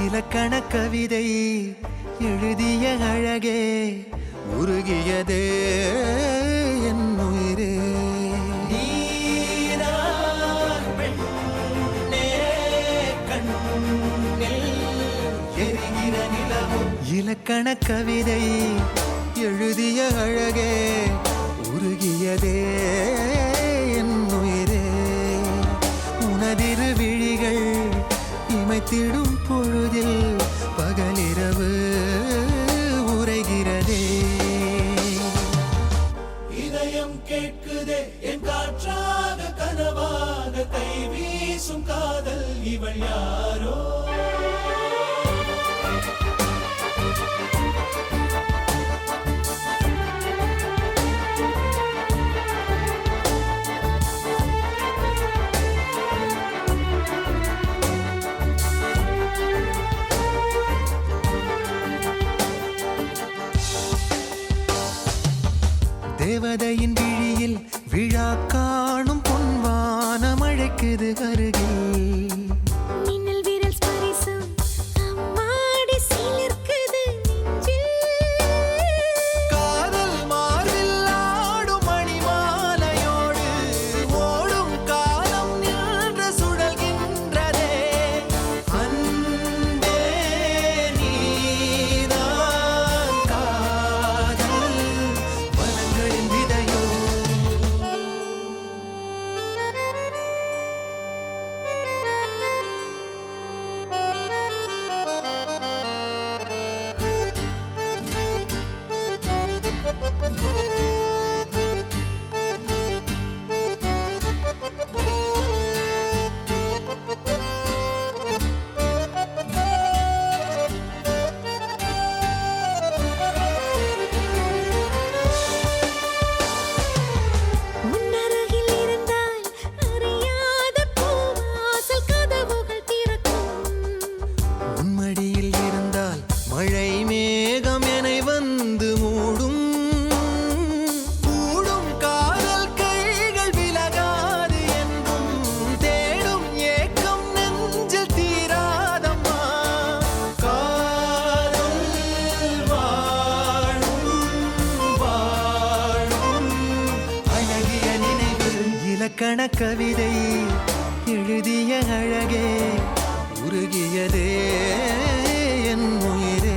இலக்கண கவிதை எழுதிய அழகே உருகியதே என் உயிரே. இலக்கண கவிதை எழுதிய அழகே உருகியதே என் உயிரே. உனதிரு விழிகள் இமைத்திடும் பொழுதில் பகலிரவு உரைகிறதே. இதயம் கேட்குதே என் காற்றாக கனவாக கை வீசும் காதல் இவள் யாரோ. தேவதையின் விழியில் விழா காணும் பொன்வானம் அழைக்குது அருகில். அழகே உருகியதே என் உயிரே.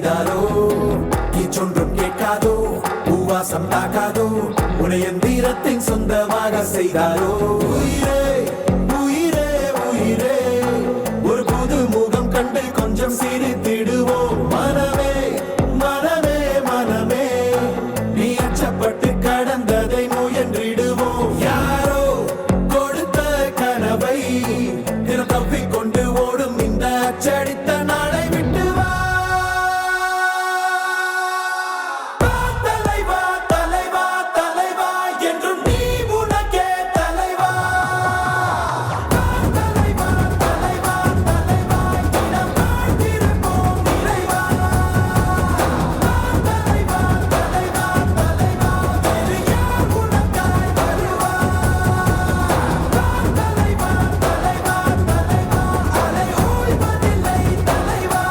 செய்தாரோ சொன்றும் கேட்காதோ பூவாசம் தாக்காதோ உனைய தீரத்தின் சொந்தமாக செய்தாரோ உயிரே உயிரே உயிரே ஒரு புது முகம் கண்டு கொஞ்சம் சிரித்திடுவோம் மனமே மனமே மனமே நீ அச்சப்பட்டு கடந்ததை முயன்றிடுவோம் யாரோ கொடுத்த கனவை தப்பிக்கொண்டு ஓடும் இந்த அச்சடித்த நாளை விட்டு வா தலைவா தலைவா தலைவா என்றும் நீ உனக்கே தலைவா தலைவா தலைவா தலைவா இடம் வாழ்ந்திருப்போம் நிறைவா தலைவா தலைவா தலைவா வேறு யார் உனக்காய் வருவா தலைவா தலைவா தலைவா அலை ஓய்வதில்லை தலைவா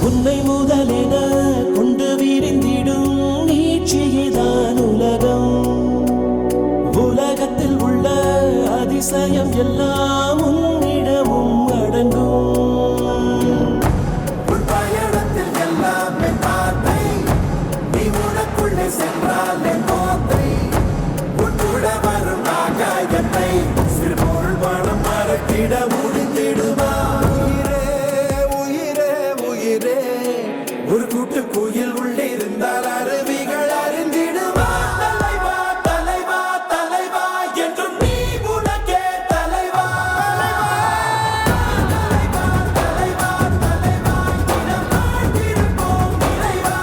உன்னை முதலென கொண்டு விரிந்திடும் நீட்சியேதான் உலகம் உலகத்தில் உள்ள அதிசயம் எல்லாம் உன்னிடமும் அடங்கும் உன் பயணத்தில் எல்லாமே பார்த்தை நீ உனக்குள்ளே சென்றாலே கோத்தை உன் கூட வரும் ஆகாயத்தை சிறு பொருள் பணம் மறக்கிட முடிந்திடுமா உயிரே உயிரே உயிரே ஒரு கூட்டு குயில் உள்ளிருந்தால் அருவிகள் அறிந்திடுமா தலைவா தலைவா தலைவா என்றும் நீ உனக்கே தலைவா தலைவா தலைவா தலைவா இடம் வாழ்ந்திருப்போம் நிறைவா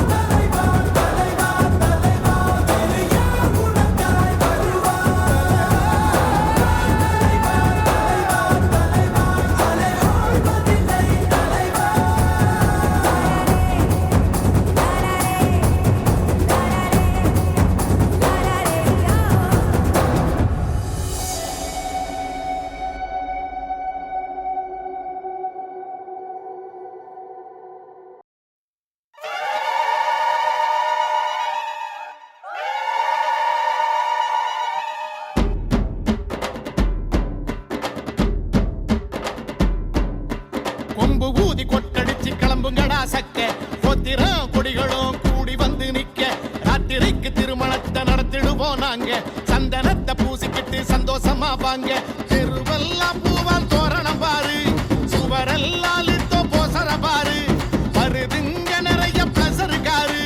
தலைவா தலைவா தலைவா வேறு யார் உனக்காய் வருவா தலைவா தலைவா தலைவா அலை ஓய்வதில்லை தலைவா கொம்பு ஊதி கொட்டடிச்சு கிளம்புங்கடா சக்க பொத்திரம் கொடிகளும் கூடி வந்து நிக்க ராத்திரிக்கு திருமணத்தை நடத்திடுவோம் நாங்க சந்தனத்தை பூசிக்கிட்டு சந்தோஷமா வாங்க தெருவெல்லாம் பூவால் தோரணம் பாரு சுவரெல்லாம் லிட்டோ போசர பாரு வருதுங்க நிறைய பிளசர் காரு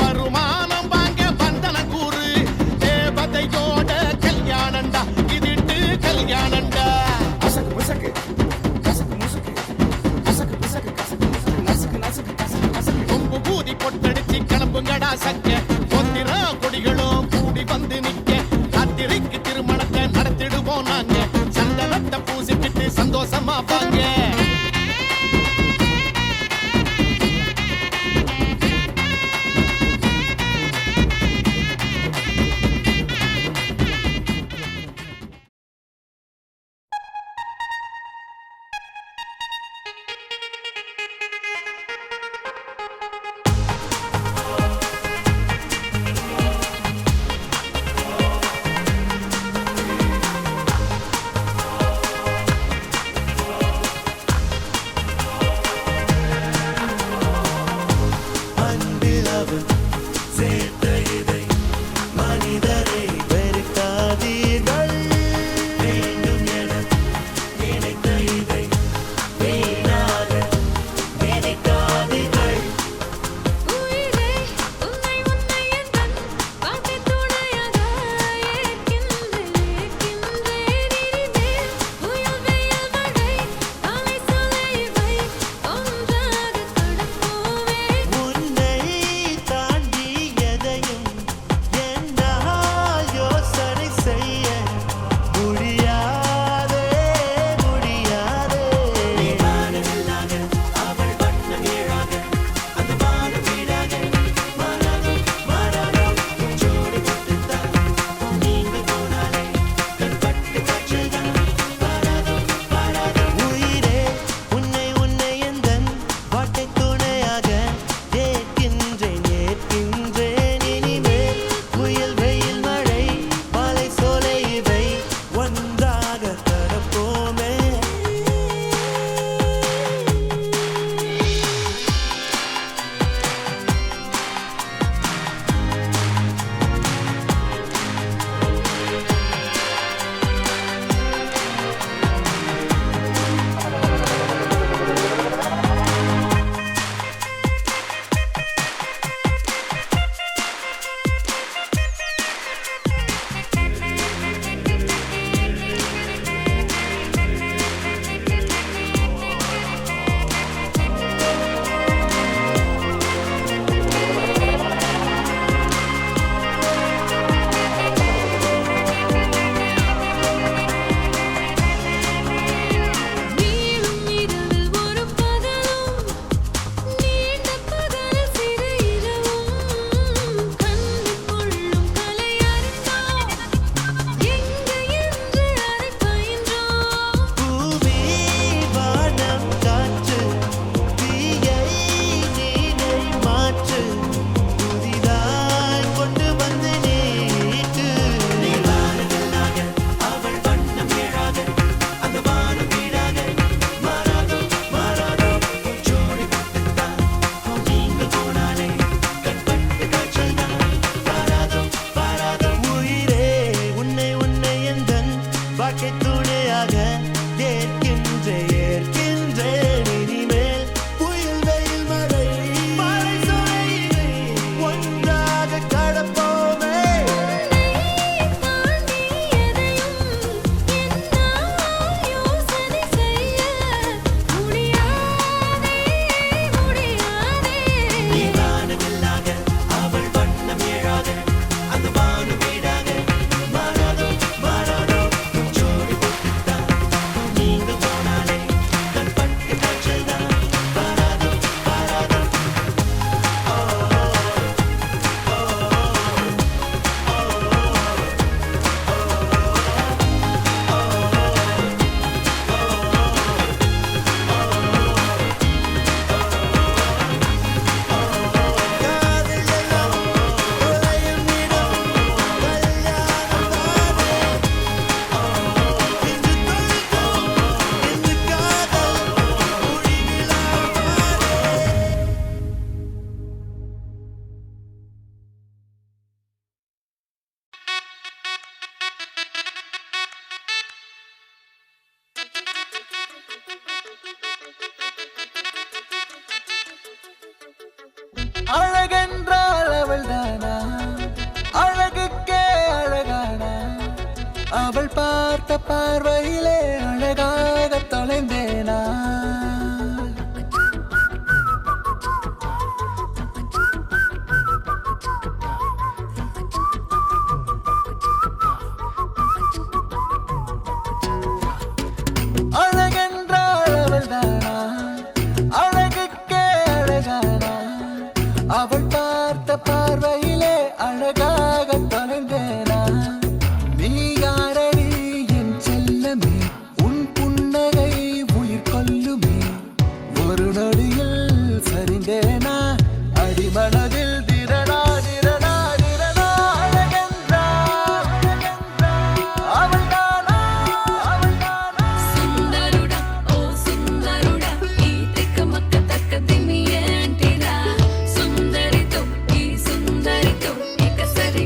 வருமானம் வாங்க வந்தன கூறு தேவதையோட கல்யாணண்டா இதுட்டு கல்யாணண்டா கொம்பு பூதி பொட்டடிச்சு கிளம்புங்கடா சக்க பொத்திரம் கொடிகளும் கூடி வந்து நிக்க ராத்திரிக்கு திருமணத்தை நடத்திடுவோம் நாங்க சந்தனத்தை பூசிக்கிட்டு சந்தோஷமா வாங்க அழகென்றால் அவள் தானா அழகுக்கே அழகானா அவள் பார்த்த பார்வையிலே அழகாக தொலைந்தேனா அழகென்றால் அவள் தானா அழகுக்கே அழகானா அவள் பார்த்த பார்வையிலே அழகாக தொலைந்தேனா நீ யாரடி என் செல்லமே உன் புன்னகை உயிர் கொல்லுமே ஒரு நொடியில் சரிந்தேனா அடிமனதில் திரடா திரடா திரடா அழகென்றால் அவள் தானா அவள் தானா సుందరుడా ఓ సుందరుడా ఈ తిక్కమక్క తక్కదిమి ఏంటిరా సుందరితో ఈ సుందరితో ఇక సరి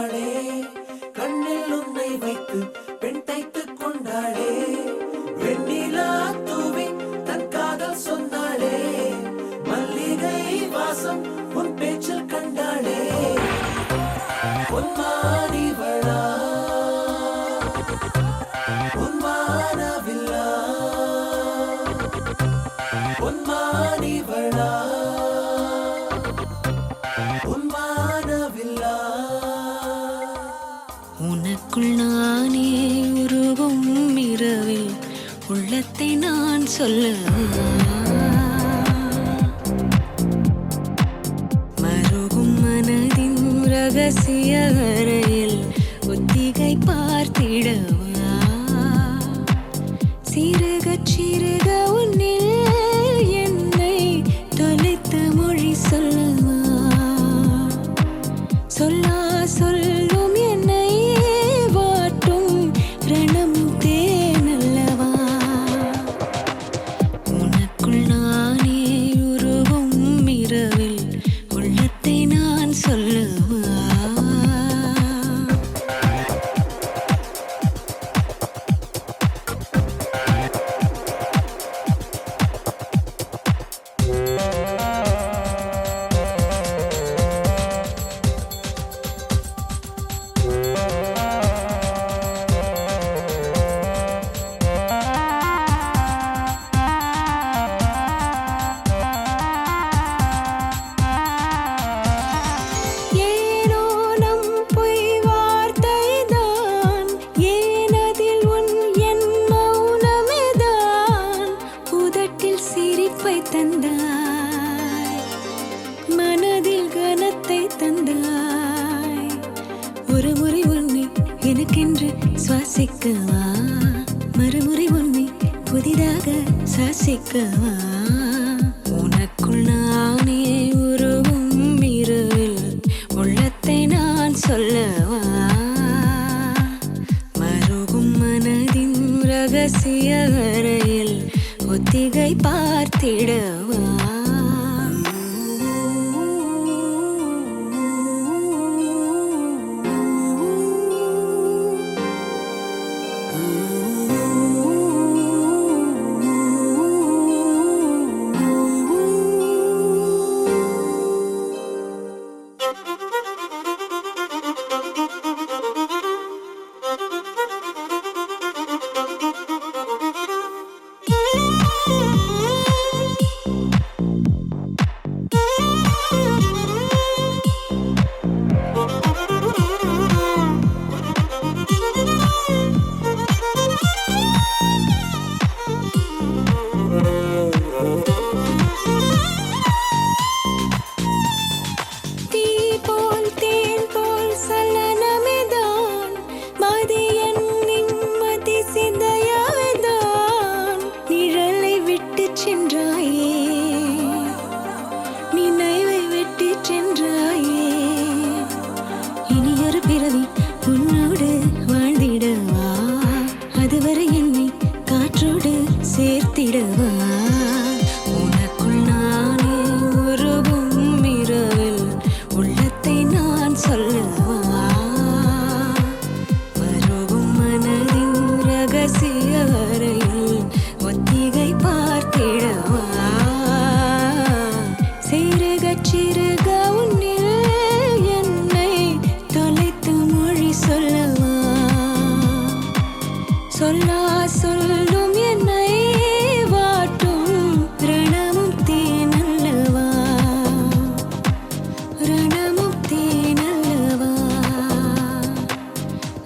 வந்தாளே, கண்ணில் உன்னை வைத்து பெண் தைத்துக் கொண்டாளே, வெண்ணிலா தூவி தன் காதல் சொன்னாளே, மல்லிகை வாசம் உன் பேச்சில் கண்டாளே, பொன்மானிவளா பொன்மானவில்லா பொன்மானிவளா பொன்மானவில்லா. உனக்குள் நானே உருவும் இரவில் உள்ளத்தை நான் சொல்ல மருகும் மனதின் ரகசிய அறையில் ஒத்திகை பார்த்திடவா, சிறுக சிறுக உன்னில் என்னை தொலைத்து மொழி சொல்லவா, சொல்லா சொல்லும் என்னை வாட்டும் ரணம் தேனல்லவா, உனக்குள் நானே உருவும் இரவில் உள்ளத்தை நான் சொல்லவா. ஏனோ நம் பொய் வார்த்தைதான், ஏனதில் உன் என் மௌனமேதான், உதட்டில் சிரிப்பை தந்தாய், மனதில் கனத்தை தந்தாய், ஒரு முறை உன்னை எனக்கென்று சுவாசிக்கவா, மறுமுறை உன்னை புதிதாக சுவாசிக்கவா, உனக்குள் நானே உருவும் இரவில் உள்ளத்தை நான் சொல்லவா, மருகும் மனதின் ரகசிய அறையில் ஒத்திகை பார்த்திடவா. தீ போல் தேன் போல் சலனமேதான், மதியன் நிம்மதி சிந்தையாவேதான், நிழலை விட்டு சென்றாயே, நினைவை விட்டு சென்றாயே, இனியொரு பிறவி உன்னோடு வாழ்ந்திடவா, அதுவரை என்னை காற்றோடு சேர்த்திடவா, உனக்குள் நானே உருவும் இரவில் உள்ளத்தை நான் சொல்லவா, மருகும் மனதின் ரகசிய அறையில் ஒத்திகை பார்த்திடவா, சிறுக சிறுக உன்னில் என்னை தொலைத்து மொழி சொல்லவா, சொல்லா சொல்லும் என்னை வாட்டும் ரணமும் தேனல்லவா, ரணமும் தேனல்லவா,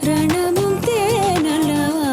ரணமும் தேனல்லவா.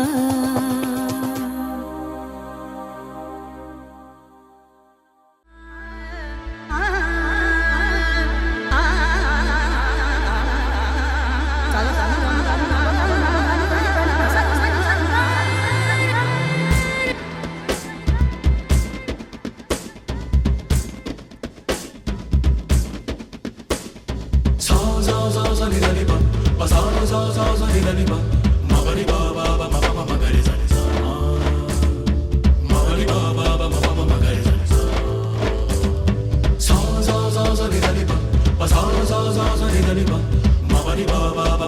Ba ba ba ba ba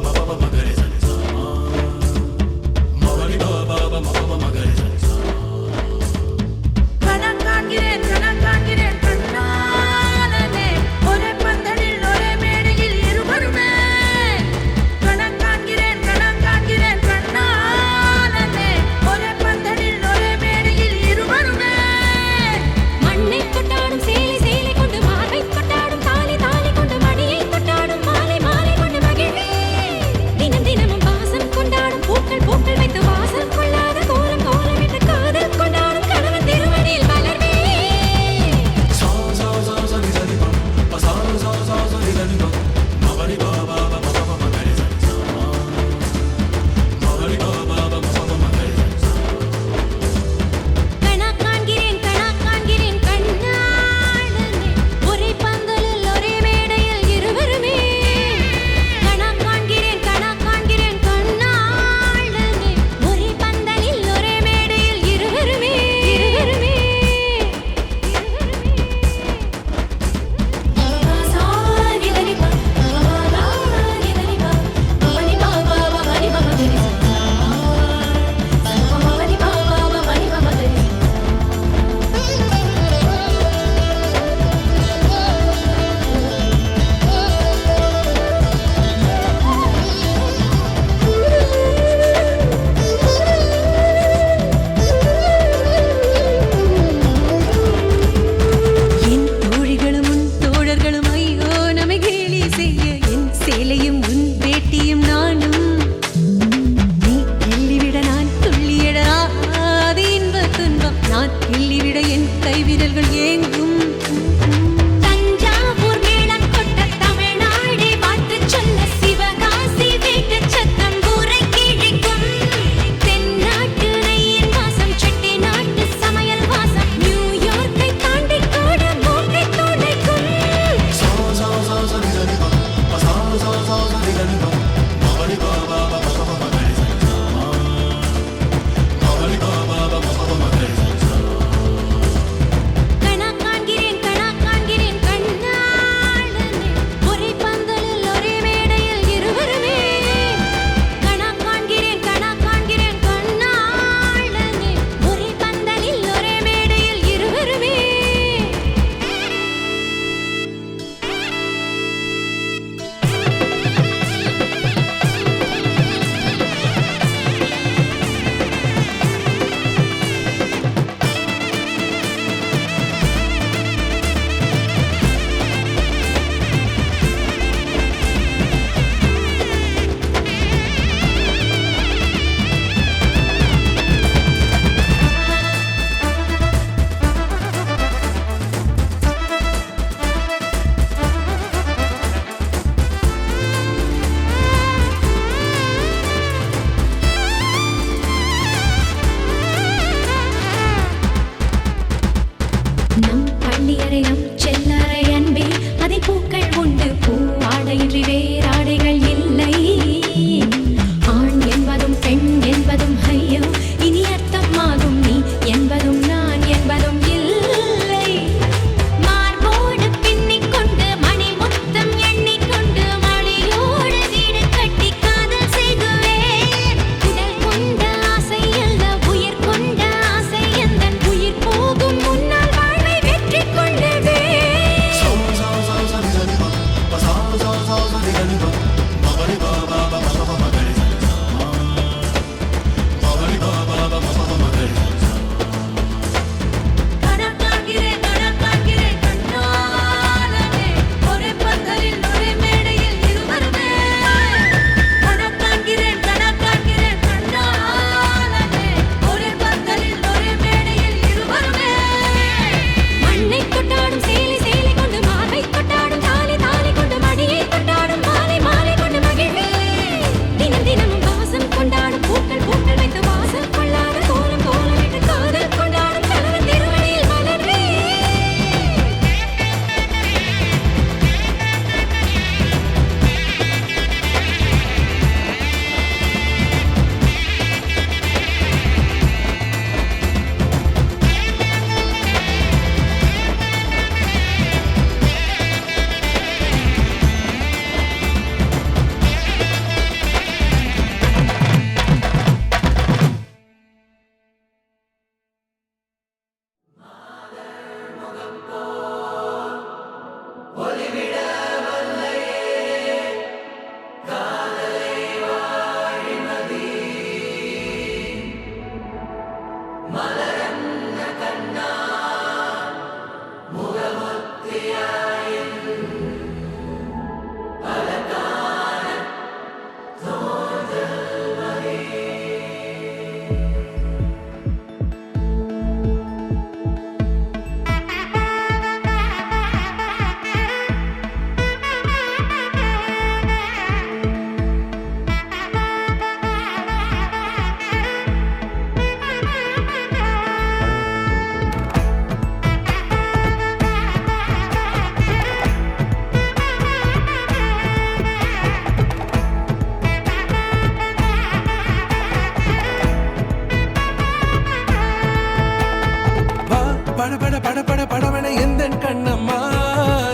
பட பட பட படவன எந்த கண்ணம்மா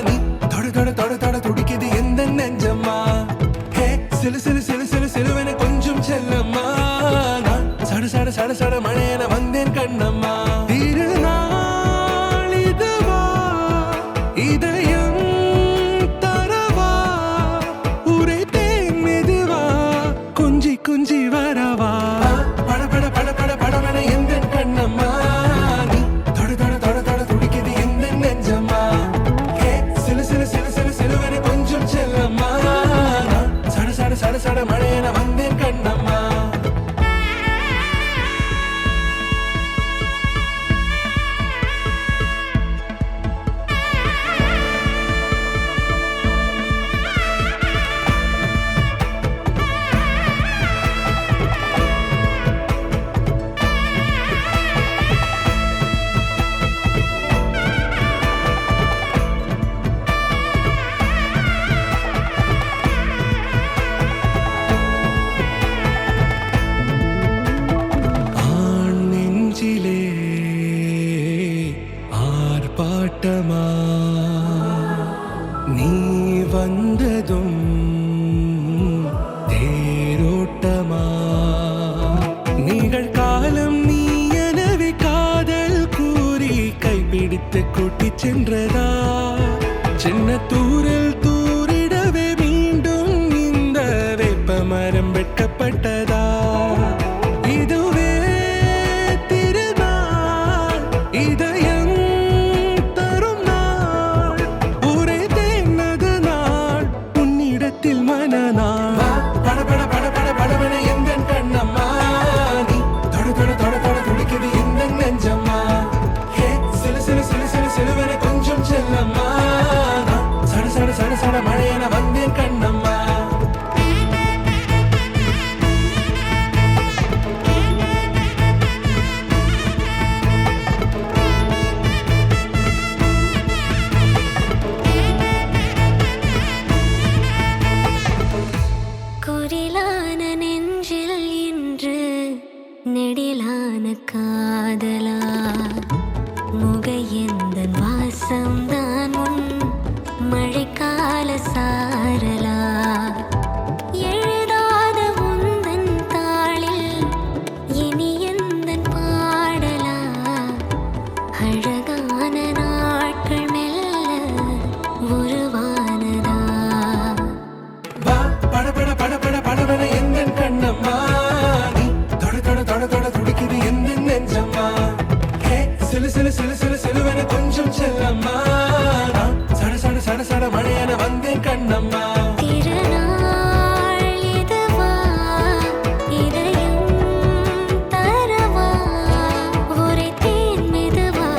நீ தொட தொட தொட தொட துடிக்குது எந்த நெஞ்சம்மா ஹே சிலு சிலு சிலு சிலு சிலுவன கொஞ்சம் செல்லம்மா நான் சட சட சட சட மழையன வந்தேன் கண்ணம்மா திருநாள் இதுவா இதயம் தரவா உரைத்தேன் மெதுவா கொஞ்சி கொஞ்சி வரவா பட பட பட பட படவன எந்த கண்ணம்மா நீ தொட தொட தொட தொட துடிக்குது எந்த நெஞ்சம்மா ஹே சிலு சிலு சிலு சிலு சிலுவன கொஞ்சம் செல்லம்மா நான் சட சட சட சட மழையன வந்தேன் கண்ணம்மா ஆண் நெஞ்சிலே ஆர்ப்பாட்டமா நீ வந்ததும் தேரோட்டமா நிகழ்காலம் நீ எனவே காதல் கூறி கைப்பிடித்து கூட்டிச் சென்றதா சின்ன தூரல் தூரிடவே மீண்டும் இந்த வேப்பமரம் வெட்கப்பட்டதா இதுவே திருநாள் இதயம் தரும் நாள் ஒரே தேனது நாள் உன்னிடத்தில் மனநாள் பட பட பட பட படவன எந்த கண்ணம்மா நீ தொட தொட தொட தொட துடிக்குது எந்த நெஞ்சம்மா ஹே சிலு சிலு சிலு சிலு சிலுவன கொஞ்சம் செல்லம்மா நான் சட சட சட சட மழையன வந்தேன் கண்ணம்மா குரிலான நெஞ்சில் இன்று நெடிலான காதலா முகையெந்தன் வாசம்தான் உன் மழைக்கால சாரலா எழுதாத உந்தன் தாளில் இனி எந்தன் பாடலா அழகான நாட்கள் மெல்ல உருவானதா வா பட பட பட பட படவன எந்த கண்ணம்மா நீ தொட தொட தொட தொட துடிக்குது எந்த நெஞ்சம்மா ஹே சிலு சிலு சிலு சிலு சிலுவன கொஞ்சம் செல்லம்மா நான் சட சட சட சட மழையன வந்தேன் கண்ணம்மா திருநாள் இதுவா இதயம் தரவா உரைத்தேன் மெதுவா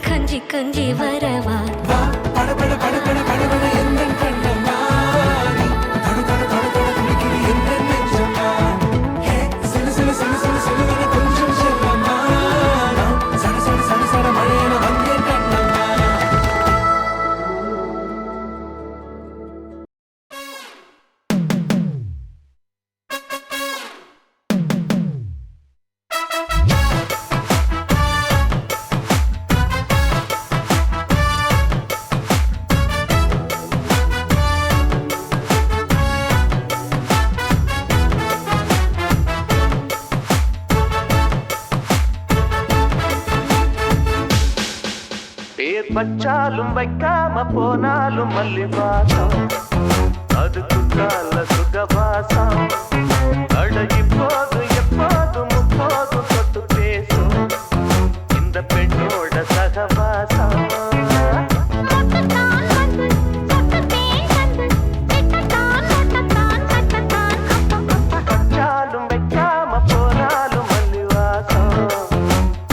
கொஞ்சி கொஞ்சி வரவா வா பட பட பட பட படவன எந்த கண்ணம்மா நீ தொட தொட தொட தொட துடிக்குது எந்த நெஞ்சம்மா ஹே சிலு சிலு சிலு சிலு சிலுவன கொஞ்சம் செல்லம்மா நான் சட சட சட சட மழையன வந்தேன் கண்ணம்மா பேர் வச்சாலும் வைக்காம போனாலும் மல்லி வாசம் அது குற்றால சுகவாசம் அழகி போது எப்போதும் முப்போதும் தொட்டு பேசும் இந்த பெண்ணோட சகவாசம் வச்சாலும் வைக்காம போனாலும் மல்லி வாசம்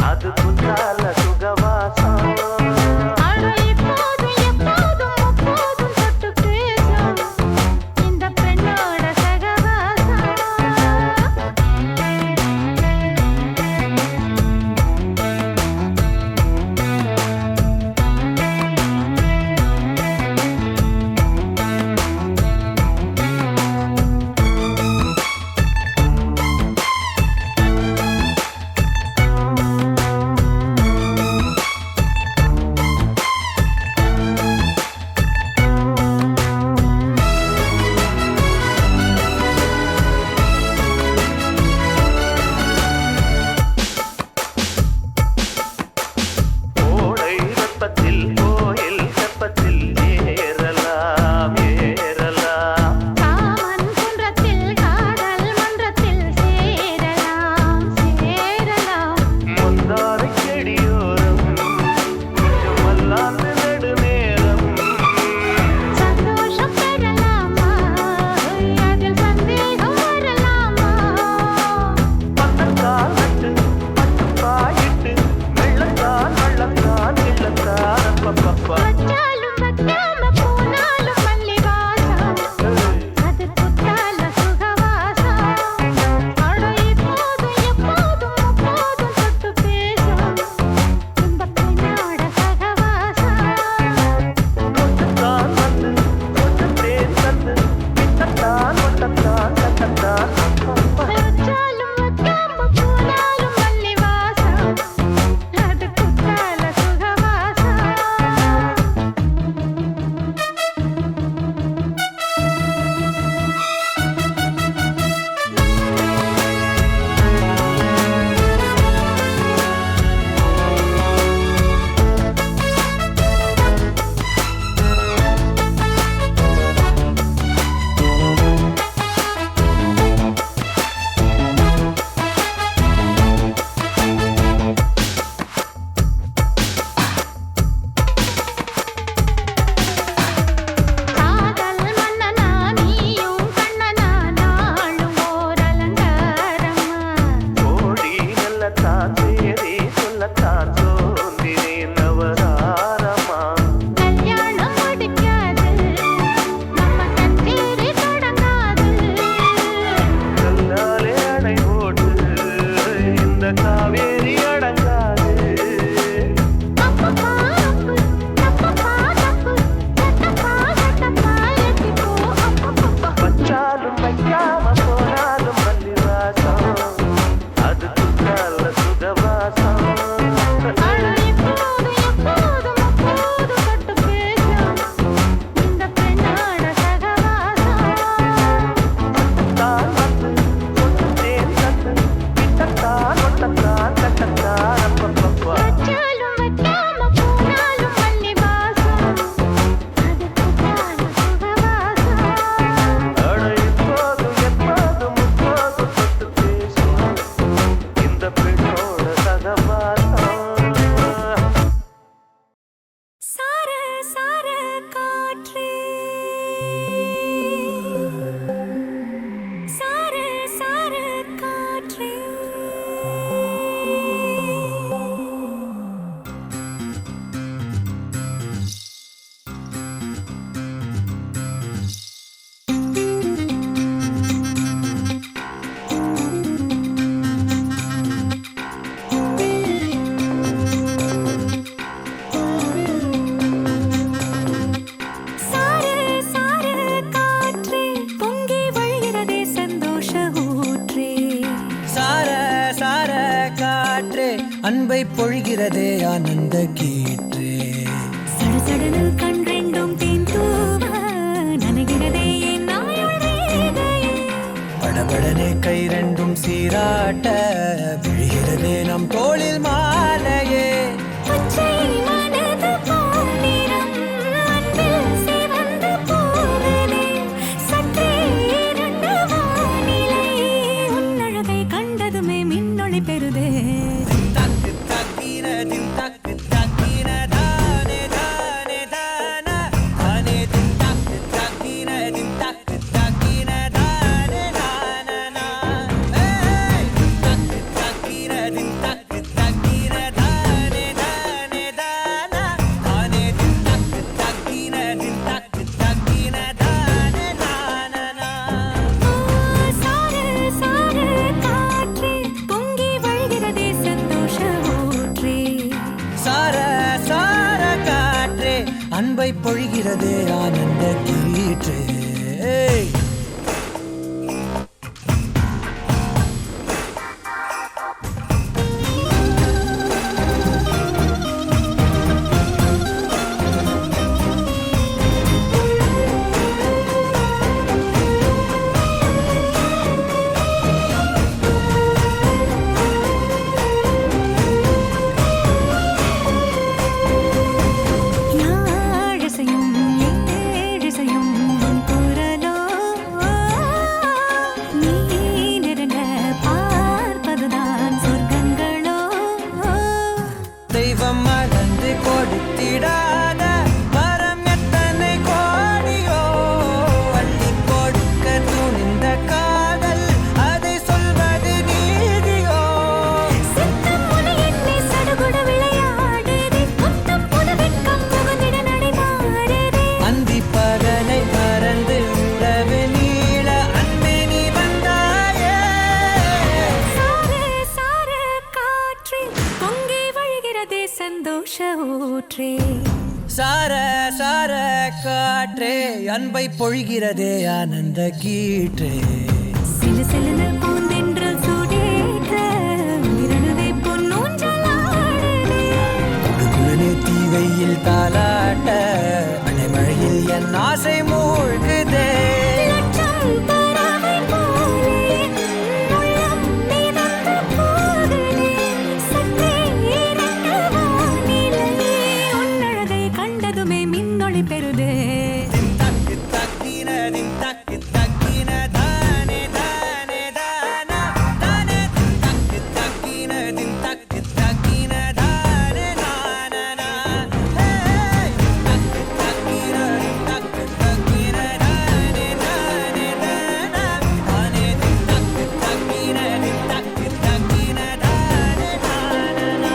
அது குற்றால சுகவாசம் இந்த பெண்ணோட சகவாசம் அன்பை பொழிகிறதே ஆனந்த கீற்றே சடசடனில் கண் ரெண்டும் தேன் தூவ நனைகிறதே என் நாயுள் ரேகையே. படபடனே கை ரெண்டும் சீராட்ட விழுகிறதே நம் தோளில் மாலையே பச்சை மனது பொன்னிறம் அன்பில் சிவந்து போகுதே. சற்றே இருண்ட வானிலை உன் அழகை கண்டதுமே மின்னொளி பெறுதே. தக்கு தக்கின தின் தக்கு தக்கின தானே தானே தானா தானே தின் தக்கு தக்கின தின் தக்கு தக்கின தானே தானா ஏய் தக்கு தக்கின தின் தக்கு தக்கின தானே தானே தானா தானே தின் தக்கு தக்கின தின் தக்கு தக்கின தானே தானா சார சார காற்றே பொங்கி வழிகிறதே சந்தோஷ ஊற்றே. சார சார காற்றே அன்பை பொழிகிறதே ஆனந்த கீற்றே யாழிசையும் ஏழிசையும் உன் குரலோ நீ நெருங்க பார்ப்பதுதான் சொர்க்கங்களோ. தெய்வம் மறந்து கொடுத்திடாத வரம் எத்தனை கோடியோ அள்ளி கொடுக்க துணிந்த காதல் அதை சொல்வது நீதியோ சித்தம் உனை எண்ணி சடுகுட விளையாடுதே. முத்தம் புது வெட்கம் புகுந்திட நடை மாறுதே. அந்தி பகலை மறந்து உறவு நீள அன்பே நீ வந்தாயே சார சார காற்றே பொங்கி வழிகிறதே சந்தோஷ ஊற்றே. சார சார காற்றே அன்பை பொழிகிறதே ஆனந்த கீற்றே சிலு சிலுன பூந்தென்றல் சூடேற்ற உயிரணுதை பொன்னூஞ்சலாடுதே. குடுகுடனே தீவையில் தாலாட்ட அணைமழையில் என் ஆசை மூழ்குதே லட்சம் பறவை போலே உள்ளம் மிதந்து போகுதே. சற்றே இருண்ட வானிலை உன் அழகை கண்டதுமே மின்னொளி பெறுதே. தக்கு தக்கின தின் தக்கு தக்கின தானே தானே தானா தானே தக்கு தக்கின தின் தக்கு தக்கின தானே தானா ஏய் தக்கு தக்கின தின் தக்கு தக்கின தானே தானே தானா தானே தின் தக்கு தக்கின தின் தக்கு தக்கின தானே தானா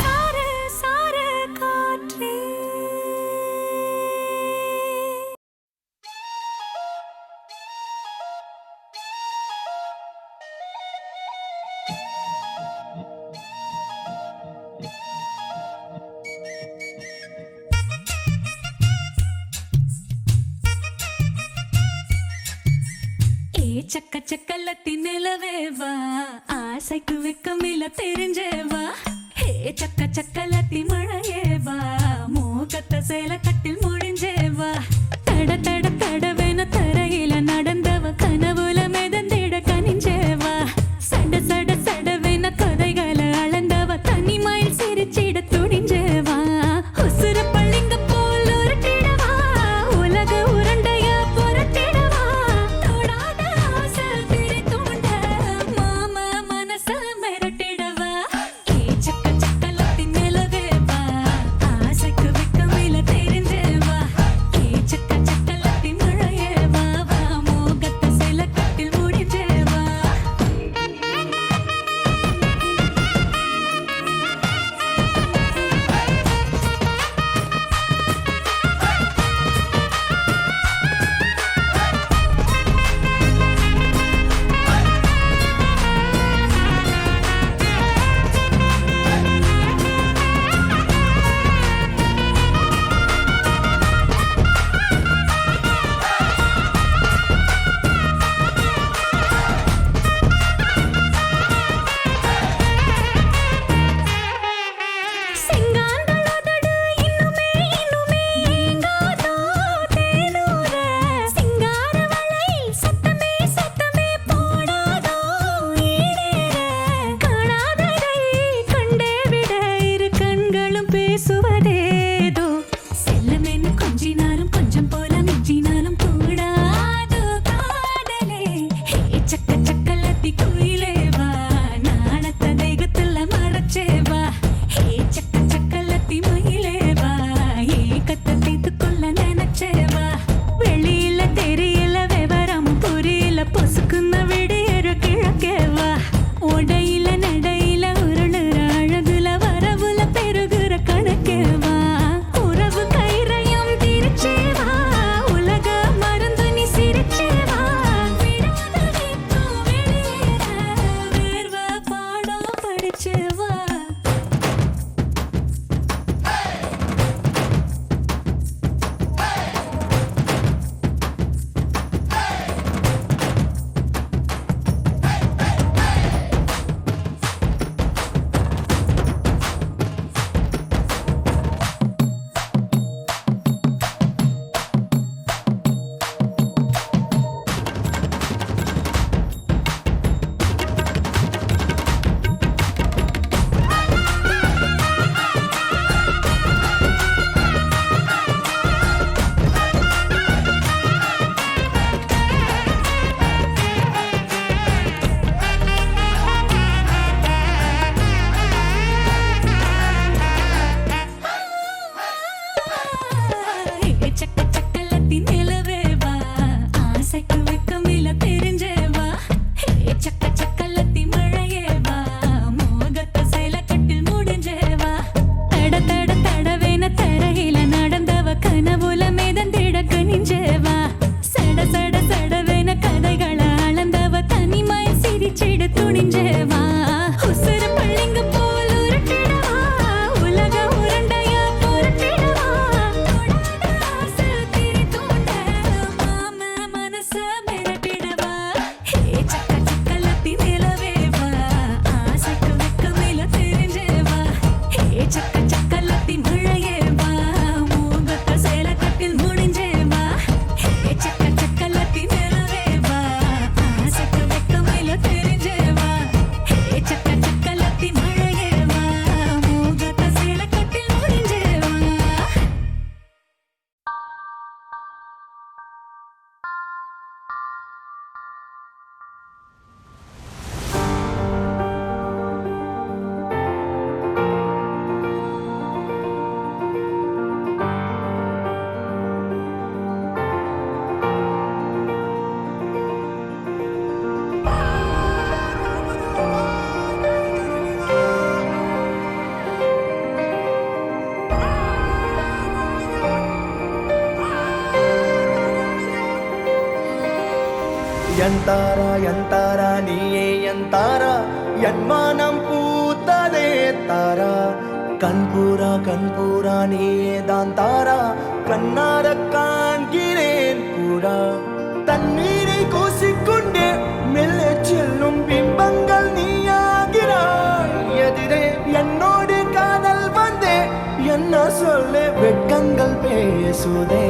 சார சார காற்றே. ஏ சக்க சக்கலத்தி நிலவே வா ஆசைக்கு வெக்கமில்ல தெரிஞ்சே வா. ஹே சக்க சக்கலத்தி மழையே வா மூக்கத்த சேல கட்டில் முடிஞ்சே வா. தட தட தடவென தரையில நடந்தவ கனவுல மிதந்திட கனிஞ்சே வா. சட சட சடவென கதைகளை அளந்தவ தனிமையில் சிரிச்சிட துடிஞ்சே வா. உசுர பள்ளிங்க போல் உருட்டிடவா உலக உருண்டைய புரட்டிடவா. தொடாத ஆசை திரி தூண்ட மாம மனச மிரட்டிடவா. ஏ சக்க சக்கலத்தி நிலவே வா ஆசைக்கு வெக்கமில்ல தெரிஞ்சே வா. ஏ சக்க சக்கலத்தி பொசுக்குன்ன விடியற கிழக்கே வா உடையில நடையில உருளுற அழகுல வரவுல பெருகுற கணக்கே வா உறவு கைரயம் திரிச்சே வா உலக மறந்து நீ சிரிச்சே வா விடாத வீட்டும் வெளியேற வேர்வ பாடம் படிச்சே வா சக்க சக்கலத்தி நிலவே வா ஆசைக்கு வெக்கமில்ல தெரிஞ்சே வா சக்க சக்கலத்தி மழையே வா மோகத்தை சேல கட்டில் முடிஞ்சே வா தட தட தடவேன தரையில நடந்தவ கனவுல மேதந்திட கணிஞ்சே வா சட சட சடவேன கதைகளை அளந்தவ தனிமாய் சிரிச்சிட துணிஞ்சே வா உசுர பள்ளிங்க போல் உருட்டிடவா உலக உருண்டையா புரட்டிடவா ஆசை திரி தூண்ட மாம மனச மிரட்டிடவா சக்க சக்கலத்தி நிலவே வா ஆசைக்கு வெக்கமில்ல தெரிஞ்சே வா சக்க சக்கலத்தி மழையே வா மோகத்தை சேல கட்டில் முடிஞ்சே வா சக்க சக்கலத்தி நிலவே வா ஆசைக்கு வெக்கமில்ல தெரிஞ்சே வா சக்க சக்கலத்தி மழையே வா மோகத்தை சேல கட்டில் முடிஞ்சே வா ಎಂತಾರ ನೀಯೇ ಎಂತಾರ ಎನ್ಮಾನಂ ಪೂತದೆ ತಾರ கண்பூரா நீயே தான் தாரா கண்ணார காண்கிறேன் கூடா தண்ணீரை கூசிக்கொண்டே மெல்ல செல்லும் பிம்பங்கள் நீயாகிறாய் எதிரே என்னோடு காதல் வந்தே என்ன சொல்ல வெட்கங்கள் பேசுதே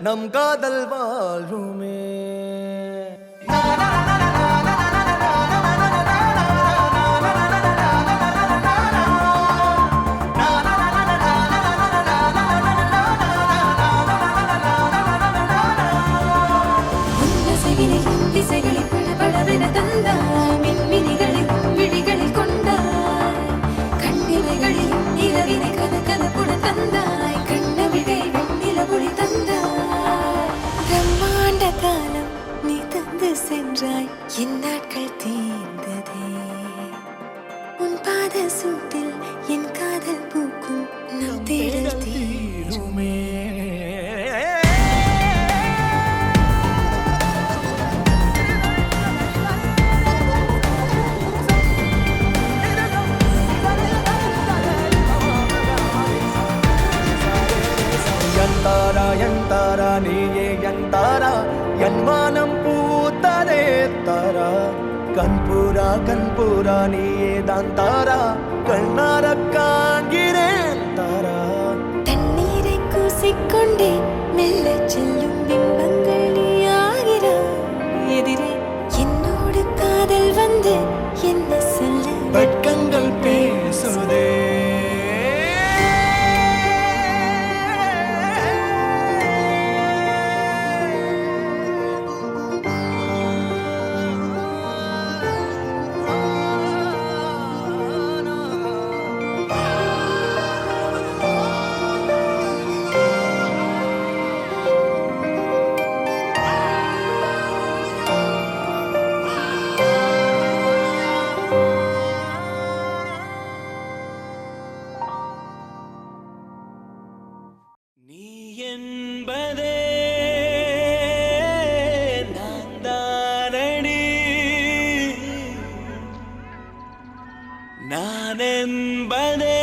நம் காதல் வாழ்வுமே தேடல் தீருமே. எந்தாரா எந்தாரா நீயே எந்தாரா என் வானம் பூத்ததே தாரா கண்பூரா நீயே தான் தாரா கண்ணார காண்கிறேன் தாரா. தண்ணீரை கூசிக்கொண்டே மெல்ல செல்லும் பிம்பங்கள் நீயாகிறாய். எதிரே என்னோடு காதல் வந்து என்ன சொல்ல வெட்கங்கள் பேசுதே. நீ என்பதே நான் தானடி, நான் என்பதே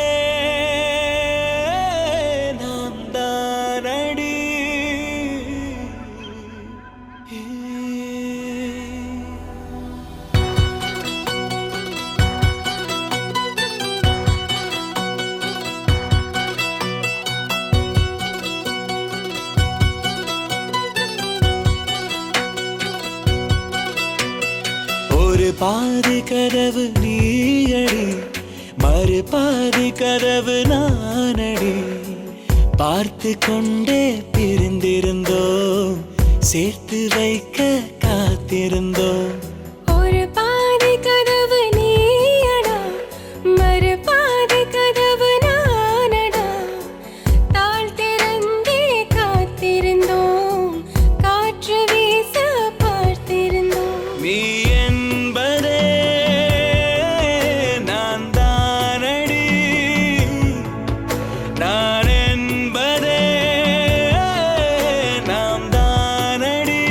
நான் தானடி. ஒரு பாதி கதவு நீயடி, மறு பாதி கதவு நானடி. பார்த்து கொண்டே பிரிந்திருந்தோம், சேர்த்து வைக்க காத்திருந்தோம். ஒரு பாதி கதவு நீயடா, மறு பாதி கதவு நானடா. தாழ் திறந்தே காத்திருந்தோம், காற்று வீச பார்த்திருந்தோம். நீ என்பதே நான் தானடி, நான் என்பதே நாம் தானடி.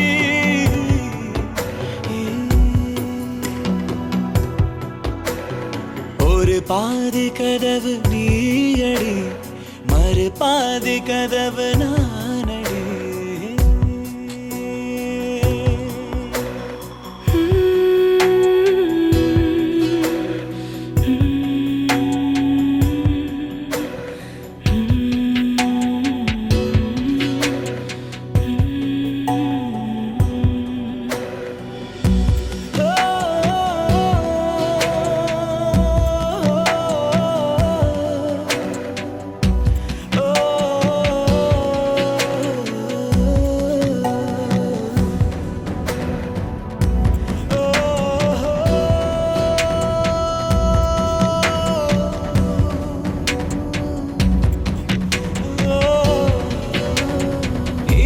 ஒரு பாதி கதவு நீயடி, மறு பாதி கதவு நானடி.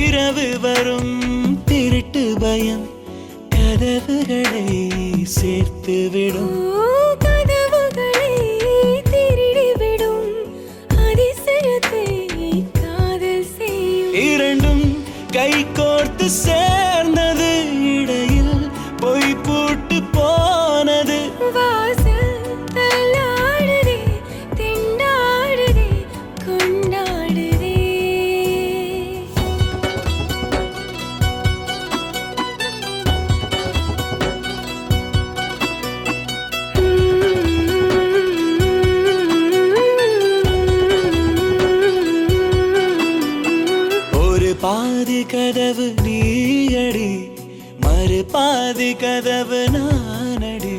இரவு வரும் திருட்டு பயம் கதவுகளை சேர்த்துவிடும். கதவுகளை திருடிவிடும், அதிசயத்தை காதல் செய்யும். இரண்டும் கை கோர்த்து சேர்ந்தது, இடையில் பொய் பூட்டு போனது. வாசல் தள்ளாடுதே, திண்டாடுதே, கொண்டாடுதே. ஒரு பாதி கதவு நீயடி, மறு பாதி கதவு நானடி.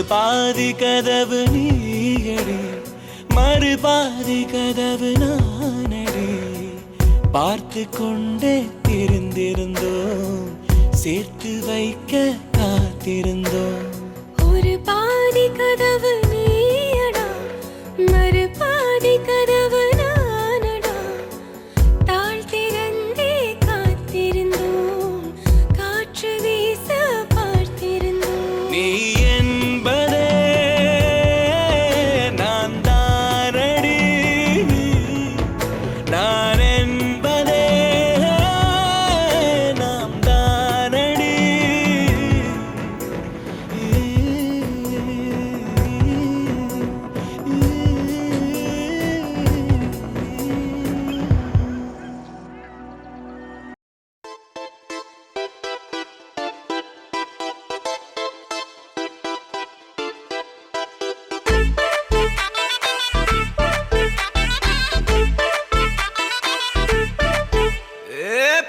பாதி கதவு நீயடி மறுபாதி கதவு நானடி பார்த்து கொண்டே இருந்திருந்தோம் சேர்த்து வைக்க காத்திருந்தோம் ஒரு பாதி கதவு நீயடா மறுபாதி கதவு நானடா தாழ் திறந்தே காத்திருந்தோம் காற்று வீச பார்த்திருந்தோம் நீ என்பதே நான் தானடி நான் என்பதே நாம் தானடி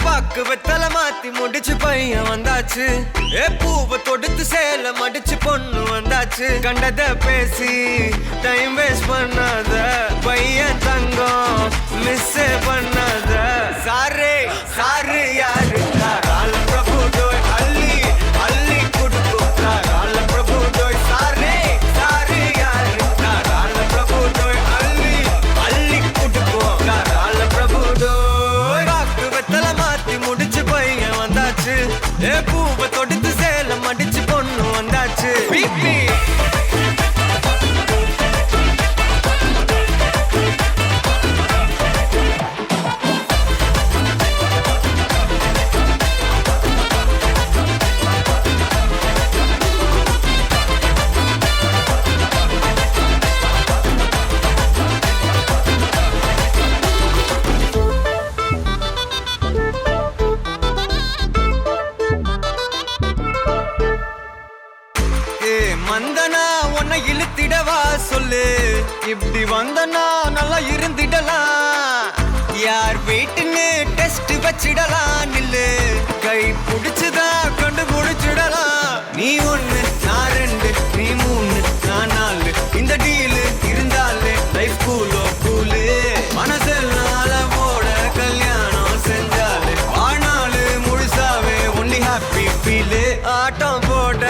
பாக்கு வெத்தல மாத்தி முடிச்சு பையன் வந்தாச்சு பூவை தொடுத்து சேல மடிச்சு பொண்ணு வந்தாச்சு கண்டத பேசி டைம் வேஸ்ட் பண்ணாத பையன் தங்கம் மிஸ் பண்ணாத சாரே சாரு யாரு கால பிரபு டோய் அள்ளி அள்ளி குடுக்கும் கால பிரபு டோய் சாரே சாரு யாரு கால பிரபு டோய் அள்ளி அள்ளி குடுக்கும் கால பிரபு டோய் பாக்கு வெத்தல மாத்தி முடிச்சு பையன் வந்தாச்சு பூவை தொடுத்து சேல மடிச்சு பொண்ணு வந்தாச்சு பிபி மந்தனா உன்னை இழுத்திடவா சொல்லு இப்படி வந்தனா நல்லா இருந்திடலாம் யார் வீட்டுன்னு டெஸ்ட் வச்சிடலாம் நில்லு கை பிடிச்சுதா கண்டு முடிச்சிடலாம் நீ ஒண்ணு நான் ரெண்டு நீ மூணு நான் நாலு இந்த டீலு இருந்தாலே லைஃப் கூலோ கூலு மனசெல்லாம் அளவோட கல்யாணம் செஞ்சாலே ஆனாலு முழுசாவே ஒன்லி ஹாப்பி ஃபீலு ஆட்டம் போட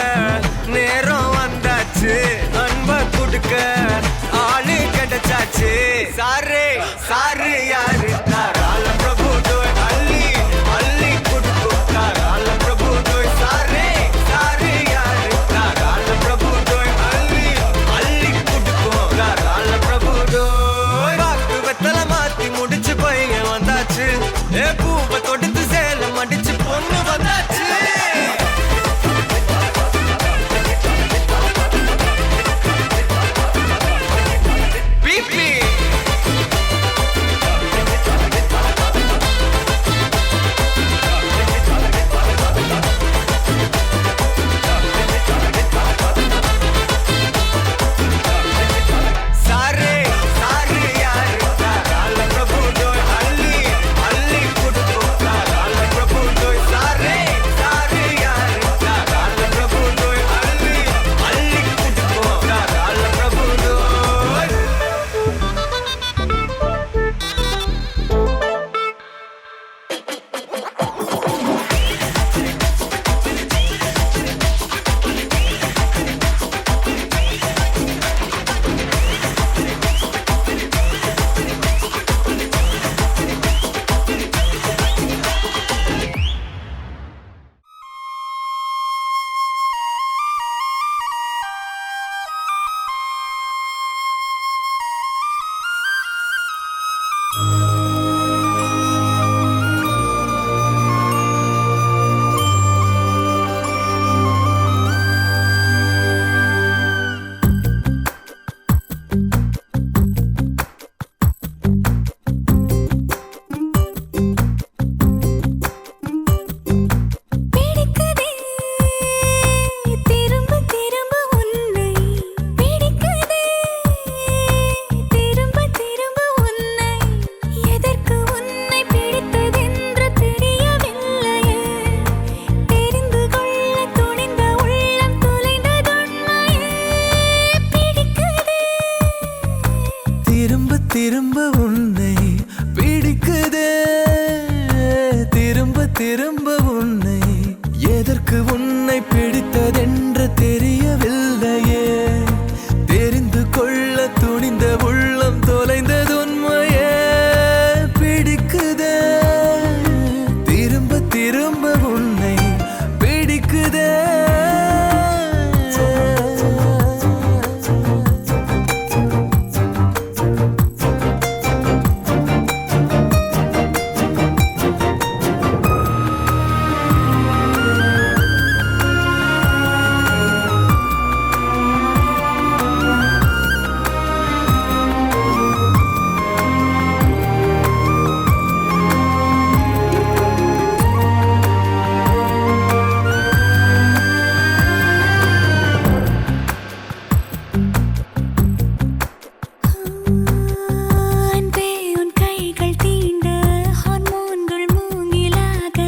நேரம் வந்தாச்சு அன்ப குடுக்க ஆளு கிடைச்சாச்சு சாரே சாரு யாரு கால பிரபு டோய் அள்ளி அள்ளி குடுக்கும் கால பிரபு டோய் சாரே சாரு யாரு கால பிரபு டோய் அள்ளி அள்ளி குடுக்கும் கால பிரபு டோய் பாக்கு வெத்தல மாத்தி முடிச்சு பையன் வந்தாச்சு பூவை தொடுத்து சேல மடிச்சு பொண்ணு வந்தாச்சு பிபி எதற்கு உன்னை பிடித்ததென்று தெரியவில்லையே தெரிந்து கொள்ள துணிந்த உள்ளம் தொலைந்தது உண்மையே பிடிக்குதே திரும்ப திரும்ப உன்னை பிடிக்குதே அன்பே உன் கைகள் தீண்ட ஹார்மோன்கள் மூங்கிலாக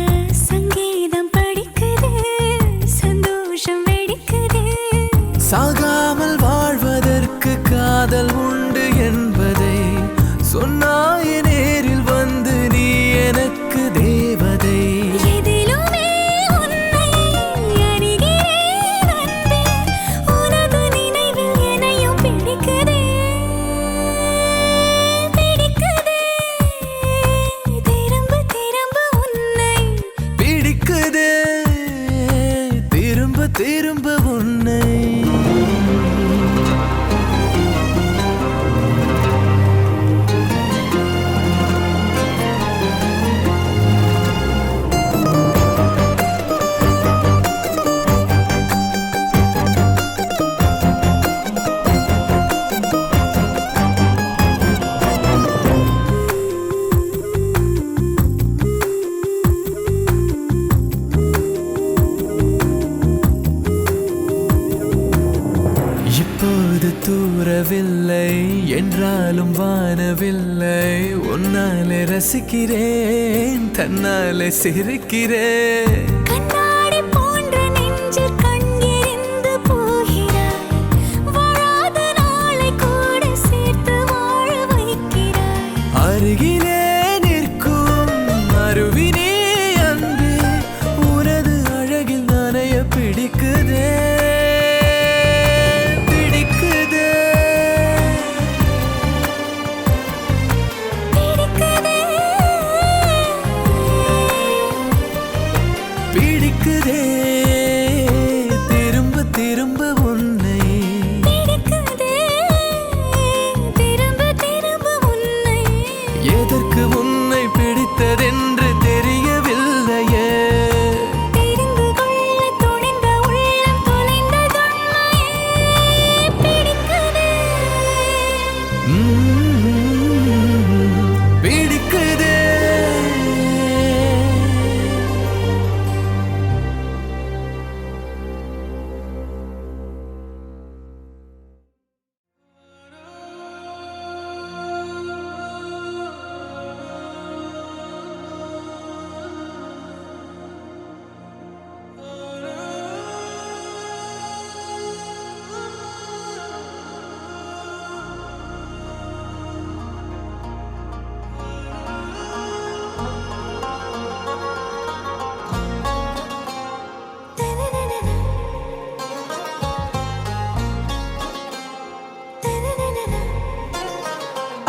சங்கீதம் படிக்குது சந்தோஷம் வெடிக்குது சாகாமல் வாழ்வதற்கு காதல் உண்டு என்பதை சொன்னாய நேரில் வந்து நீ எனக்கு தேவதை எதிலுமே உன்னை அறிகிறேன் அன்பே உனது நினைவில் என்னையும் பிடிக்குதே பிடிக்குதே திரும்ப திரும்ப உன்னை பிடிக்குதே திரும்ப திரும்ப உன்னை இப்போது தூரவில்லை என்றாலும் வானவில்லை உன்னாலே ரசிக்கிறேன் தன்னாலே சிரிக்கிறேன் கண்ணாடி போன்ற நெஞ்சில் கண் எறிந்து போகிறாய் வாழாத நாளை கூட சேர்த்து வாழ வைக்கிறாய் அருகிலே நிற்கும் அருவினே அன்பே உனது அழகில் நனைய பிடிக்குதே பிடிக்குதே பிடிக்குதே பிடிக்குதே திரும்ப திரும்ப உன்னை பிடிக்குதே திரும்ப திரும்ப உன்னை எதற்கு உன்னை பிடித்ததென்று தெரியவில்லையே தெரிந்து கொள்ள துணிந்த உள்ளம் தொலைந்ததுண்மையே பிடிக்குதே பிடிக்குதே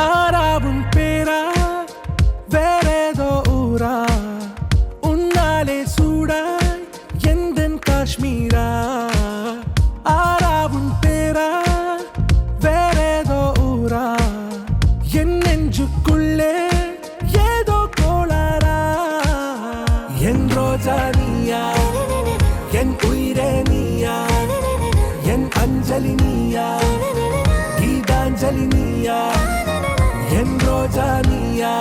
ஆறாவும் பேரா வேறேதோ ஊரா உன்னாலே சூடாய் எந்தன் காஷ்மீரா ஆறாவும் பேரா வேறேதோ ஊரா என் நெஞ்சுக்குள்ளே ஏதோ கோளாரா என் ரோஜா நீயா என் உயிரே நீயா என் அஞ்சலி நீயா கீதாஞ்சலி நீயா என் ரோஜா நீயா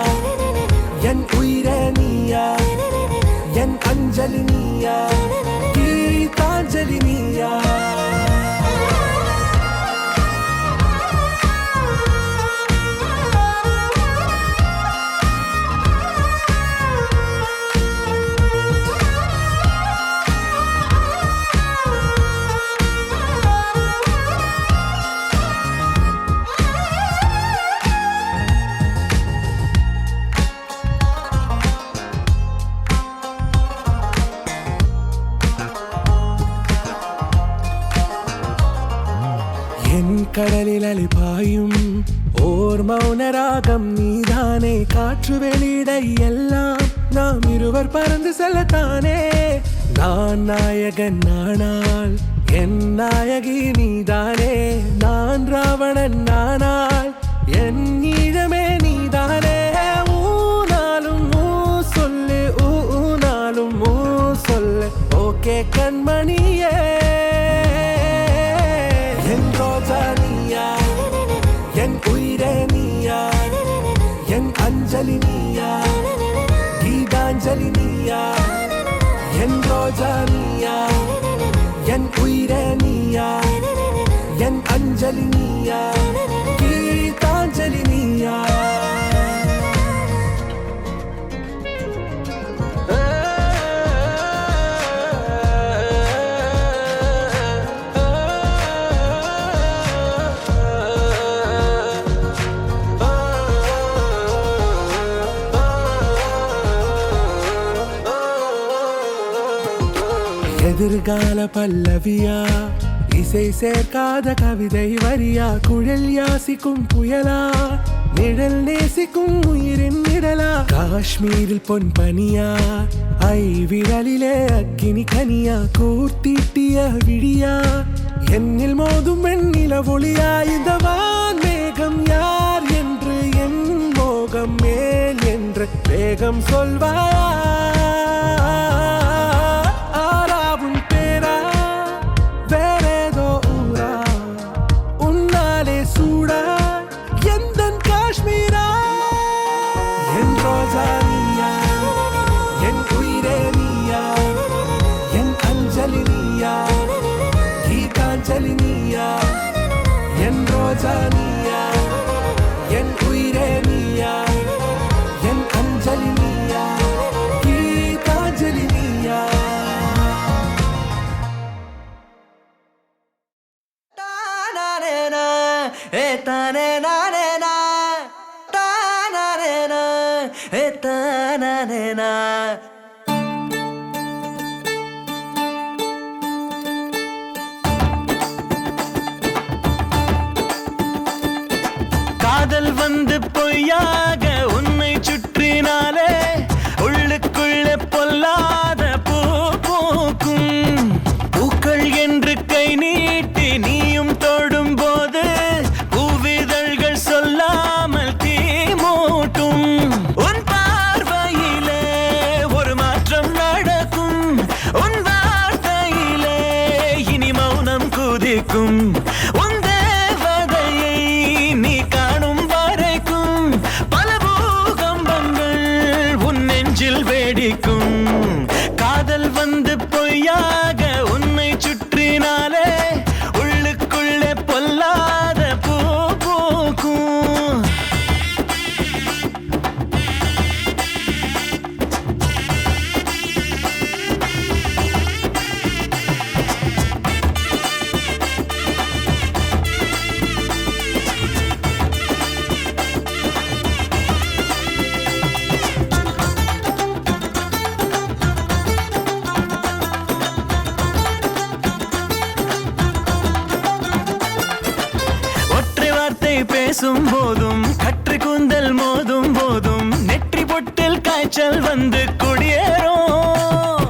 என் உயிரே நீயா என் அஞ்சலி நீயா கீதாஞ்சலி நீயா கடலில் அலிபாயும் ஓர் மௌனராகம் நீதானே காற்று வெளியிட எல்லாம் நாம் இருவர் பறந்து செல்லத்தானே நான் நாயகன் நானால் என் நாயகி நீதானே நான் ராவணன் நானால் என் ஈழமே நீதானே ஊனாலும் ஊ சொல்லு ஊனாலும் ஊ சொல்லு ஓகே கண்மணியே என் ரோஜா நீயா என் உயிரே நீயா என் அஞ்சலி நீயா கீதாஞ்சலி நீயா என் ரோஜா நீயா என் உயிரே நீயா என் அஞ்சலி நீயா கீதாஞ்சலி நீயா எதிர்கால பல்லவியா இசை சேர்க்காத கவிதை வரியா குழல் யாசிக்கும் புயலா நிழல் நேசிக்கும் உயிரின் நிழலா காஷ்மீரில் பொன் பனியா ஐ விரலிலே அக்கினி கனியா கூர்த்தீட்டிய விழியா என்னில் மோதும் வெண்ணில ஒளியா இந்த வான் மேகம் யார் என்று என் மோகம் மேல் என்று வேகம் சொல்வாயா என் ரோஜா நீயா என் உயிரே நீயா என் அஞ்சலி நீயா கீதாஞ்சலி நீயா தானேனா ஏ தானேனா தானேனா ஏ தானேனா காதல் வந்து பொய்யாக உன்னை சுற்றினாலே உள்ளுக்குள்ளே பொல்லாத பூ பூக்கும் பூக்கள் என்று கை நீட்டி நீயும் தொடும் போது பூவிதழ்கள் சொல்லாமல் தீ மூட்டும் உன் பார்வையிலே ஒரு மாற்றம் நடக்கும் உன் வார்த்தையிலே இனி மௌனம் குதிக்கும் உன் காதல் வந்து பொய்யாக உன்னை சுற்றினாலே உள்ளுக்குள்ளே பொல்லாத பூ பூக்கும் பேசும் போதும் கற்று கூந்தல் மோதும் போதும் நெற்றி பொட்டில் காய்ச்சல் வந்து குடியேறும்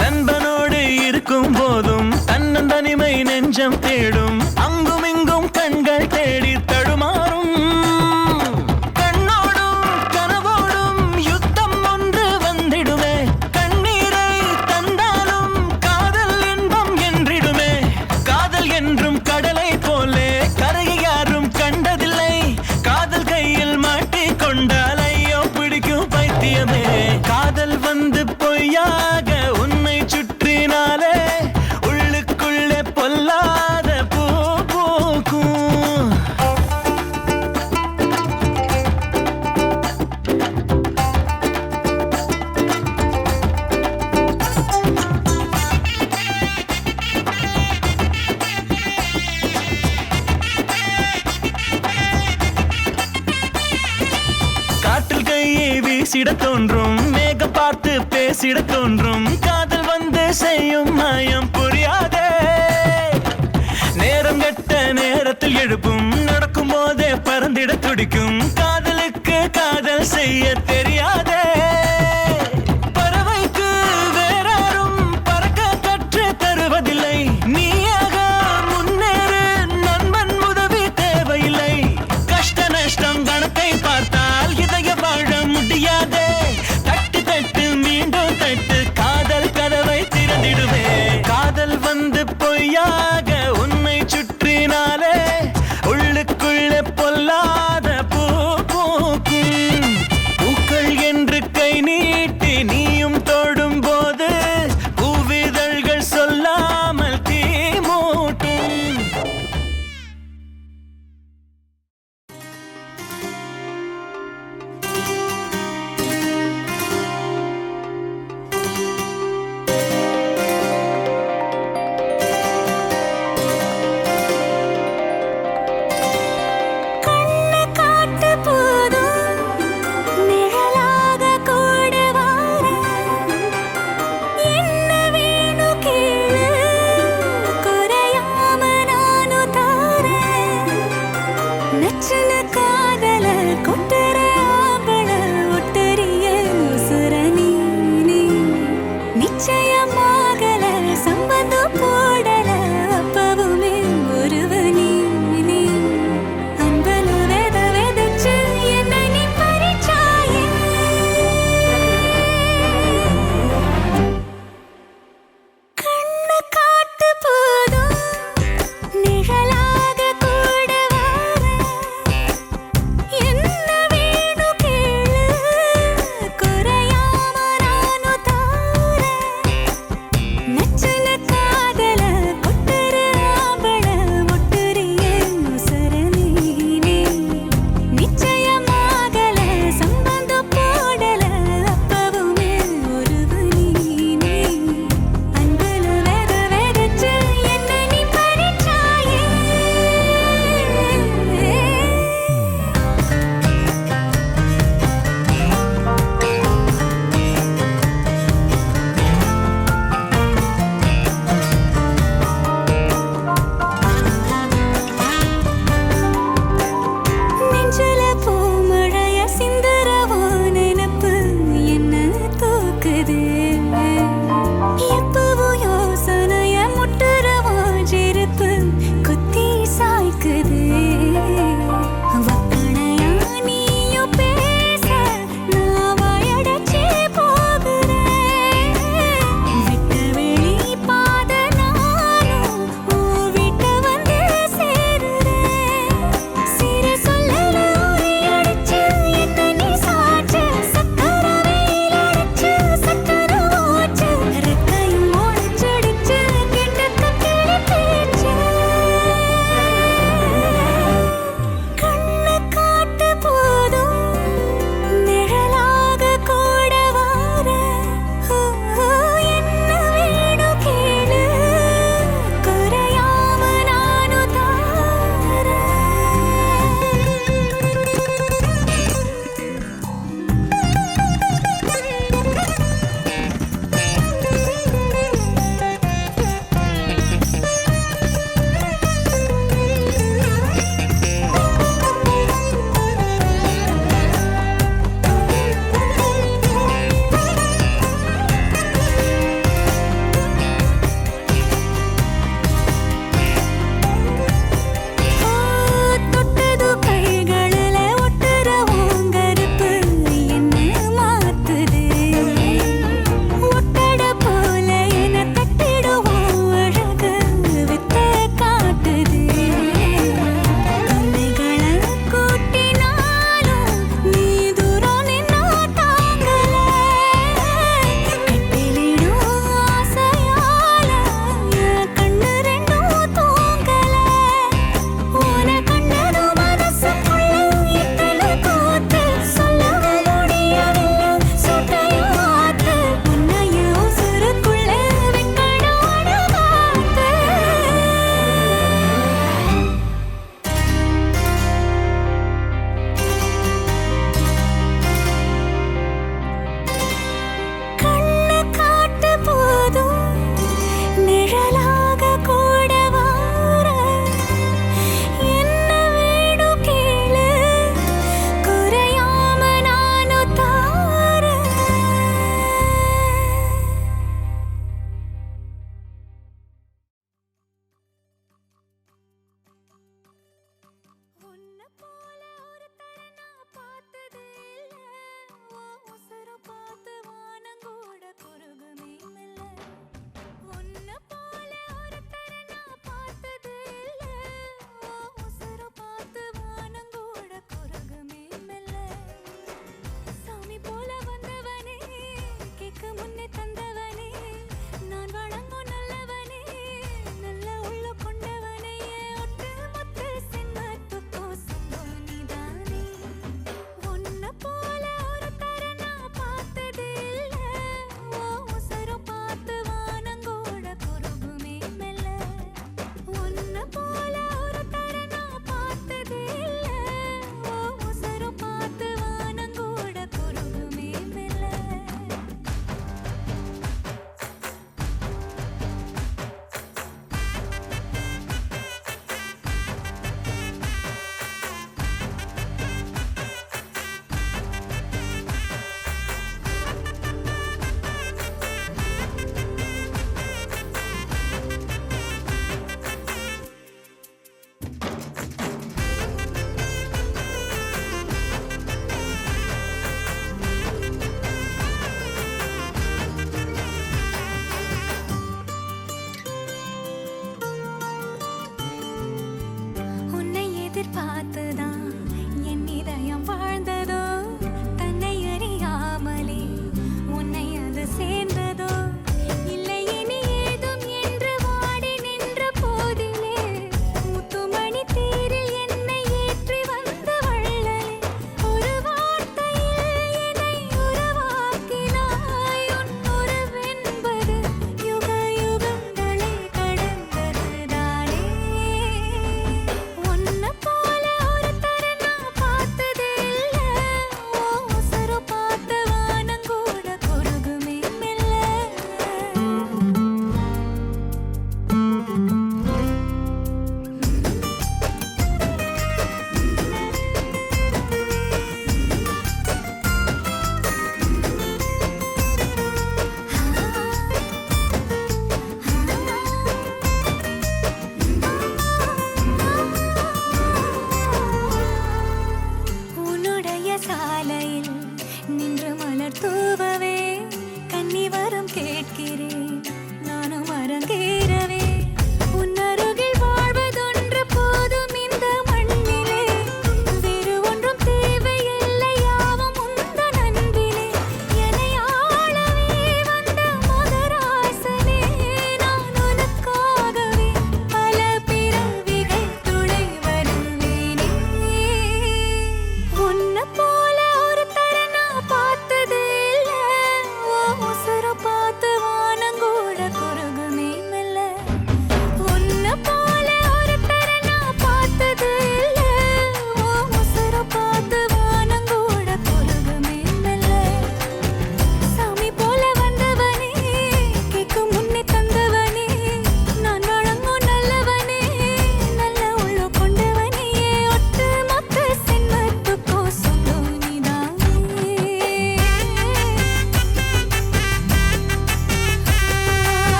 நண்பனோடு இருக்கும் போதும் தன்னந்தனிமை நெஞ்சம் தேடும் அங்கும் இங்கும் கண்கள் தேடி தடுமாறும் கண்ணோடும் கனவோடும் யுத்தம் ஒன்று வந்திடுமே கண்ணீரை தந்தாலும் காதல் இன்பம் என்றிடுமே காதல் என்றும் கடலை போலே கரையை யாரும் கண்டதில்லை காதல் கையில் மாட்டிக் கொண்டால் ஐயோ பிடிக்கும் பைத்தியமே காதல் வந்து பொய்யாக உன்னை சுற்றினாலே உள்ளுக்குள்ளே பொல்லாத பூ பூக்கும் வீசிட தோன்றும் மேகம் பார்த்து பேசிட தோன்றும் காதல் வந்து செய்யும் மாயம் புரியாதே நேரம் கெட்ட நேரத்தில் எழுப்பும் நடக்கும் போதே பறந்திட துடிக்கும் காதலுக்கு காதல் செய்ய தெரியாதே பறவைக்கு வேறாரும் பறக்க கற்று தருவதில்லை நீயாக முன்னேறு நண்பன் உதவி தேவையில்லை கஷ்ட நஷ்டம் கணக்கை பார்த்தால் இதய வாழ முடியாதே தட்டு தட்டு மீண்டும் தட்டு காதல் கதவை திறந்திடுவே காதல் வந்து பொய்யாக உன்னை சுற்றினாலே உள்ளுக்குள்ளே பொல்லாத பூ பூக்கும் பூக்கள்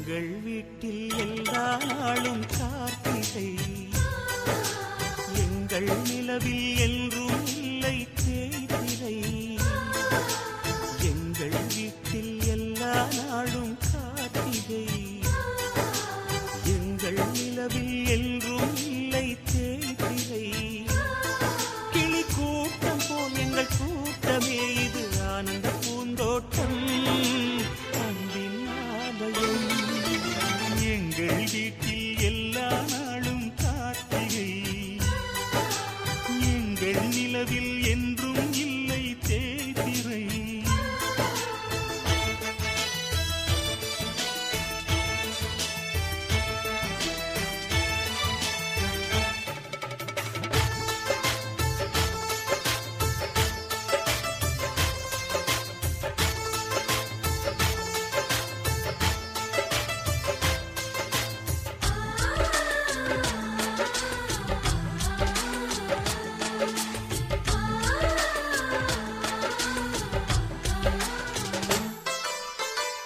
எங்கள் வீட்டில் எல்லா நாளும் கார்த்திகை எங்கள் நிலவில் என்றும் இல்லை தேய்திரை எங்கள் வீட்டில் எல்லா நாளும் கார்த்திகை எங்கள் நிலவில் என்றும் இல்லை தேய்திரை கிளி கூட்டம் போல் எங்கள் கூட்டமே இது ஆனந்த பூந்தோட்டம் அன்பின் ஆலயம் எங்கள் வீட்டில் எல்லா நாளும் கார்த்திகை எங்கள் நிலவில் என்றும் இல்லை தேய்திரை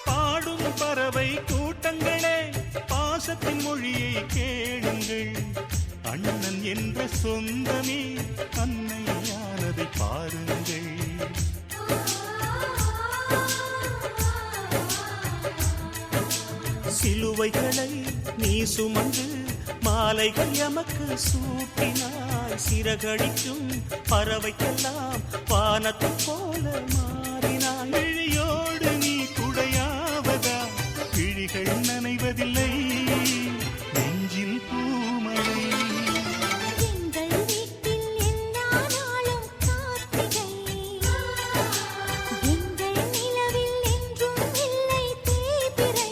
பாடும் பறவை கூட்டங்களே பாசத்தின் மொழியை கேளுங்கள் அண்ணன் என்ற சொந்தமே அன்னையானதை பாருங்கள் சிலுவைகளை நீ சுமந்து மாலைகள் எமக்கு சூட்டினாய் சிறகடிக்கும் பறவைக்கெல்லாம் வானத்தை போல மாறினாய் விழியோடு நீ குடையாவதா விழிகள் நனைவதில்லை நெஞ்சில் பூமழை எங்கள் வீட்டில் எல்லா நாளும் கார்த்திகை எங்கள் நிலவில் என்றும் இல்லை தேய்பிறை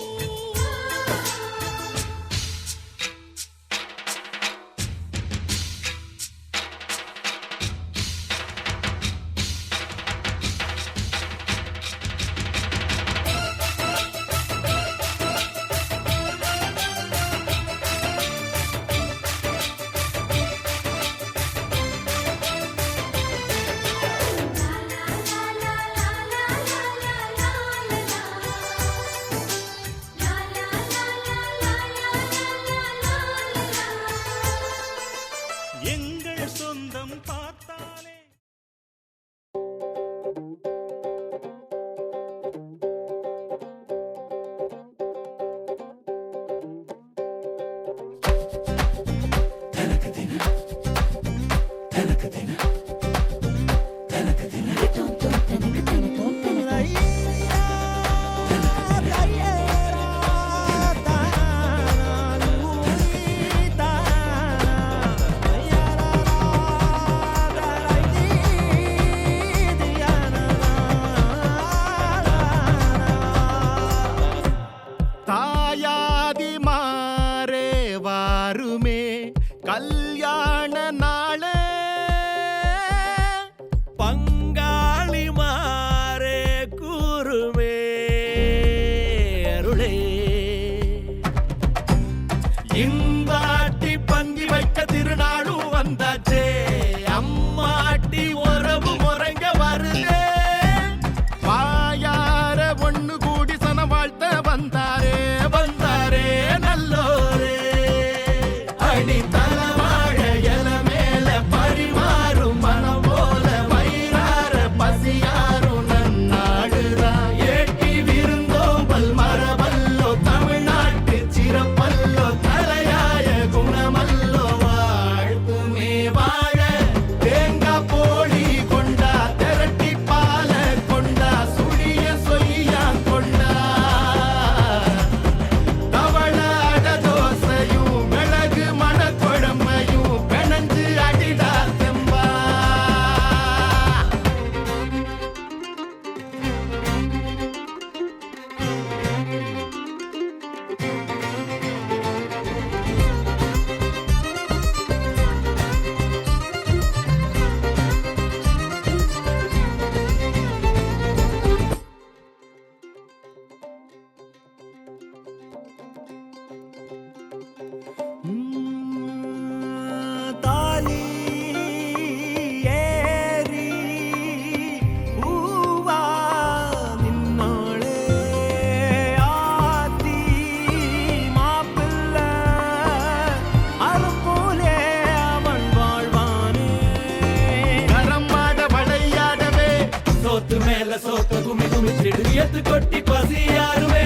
சோத்த குமி குமிச்சிடு எத்து கொட்டி பசியாருமே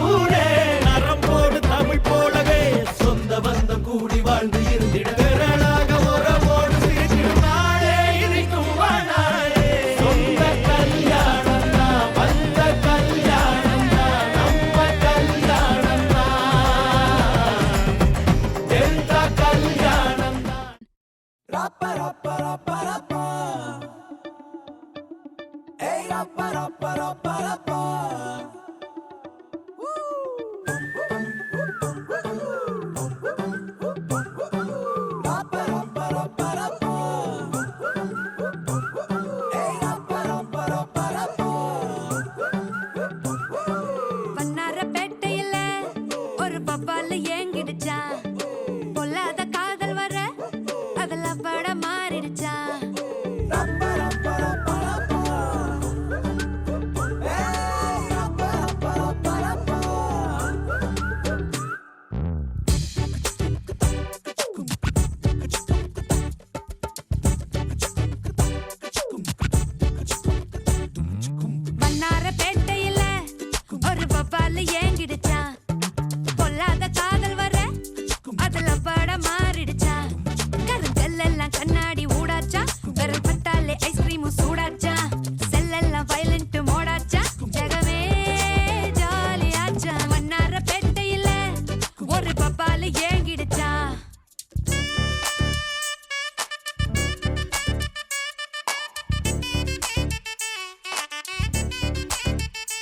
ஊரே நரம்போடு தமிழ் போலவே சொந்த பந்தம் கூடி வாழ்ந்து இருந்திட விரலாக உறவோடு சிரிச்சிடும் நாளே இனிக்கும் வாழாயே சொந்த கல்யாணம் தான் வந்த கல்யாணம் தான் நம்ம கல்யாணம் தான் டெல்டா கல்யாணம் தான் ரப்ப ரப்ப ரப்ப ரப்பா ஏய் ரப்ப ரப்ப ரப்ப ரப்பா ரப்ப ரப்ப ரப்ப ரப்பா ஏய் ரப்ப ரப்ப ரப்ப ரப்பா வண்ணாரப்பேட்டையில ஒரு பப்பால ஏங்கிடுச்சா பொல்லாத காதல் வர அதுல பட மாறிடுச்சா ரப்ப ரப்ப ரப்ப ரப்பா ஏய் ரப்ப ரப்ப ரப்ப ரப்பா வண்ணாரப்பேட்டையில ஒரு பப்பால ஏங்கிடுச்சா பொல்லாத காதல் வர அதுல பட மாறிடுச்சா கருங்கல் எல்லாம் கண்ணாடி ஊடாச்சா விரல் பட்டாலே ஐஸ்கிரீமும் சூடாச்சா செல்லெல்லாம் வயலண்ட் மோடாச்சா ஜகமே ஜாலியாச்சா வண்ணாரப்பேட்டையில ஒரு பப்பால ஏங்கிடுச்சா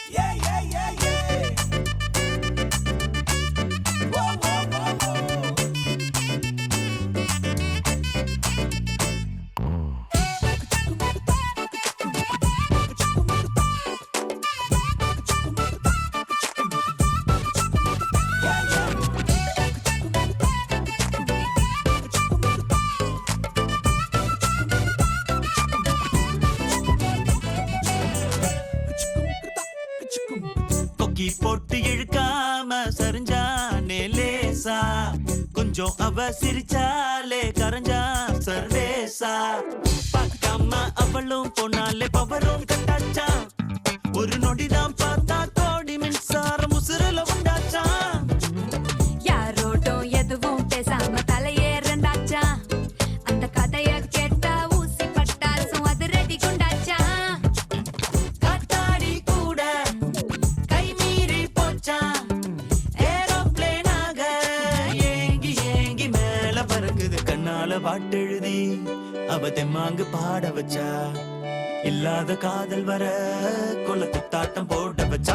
Yeah, yeah, yeah, yeah. Whoa, whoa, whoa, whoa. கொக்கி போட்டு இழுக்காம சரிஞ்சானே லேசா கொஞ்சம் அவ சிரிச்சாலே கரைஞ்சா சர்வேசா பார்க்காம அவளும் போனாலே பவரும் கட்டாச்சா ஒரு நொடிதான் பார்த்தா கோடி மின்சாரம் உசுரல உண்டாச்சா யாரோட்டும் எதுவும் பேசாம தலையேறண்டாச்சா அந்த கதைய கேட்டா ஊசி பட்டாசும் அது ரெடி கொண்டாச்சா காத்தாடி கூட கை மீறி போச்சா ஏரோப்ளேனாக ஏங்கி ஏங்கி மேல பறக்குது கண்ணால பாட்டெழுதி அவ தெம்மாங்கு பாட வச்சா இல்லாத காதல் வர கொல குத்தாட்டம் போட வச்சா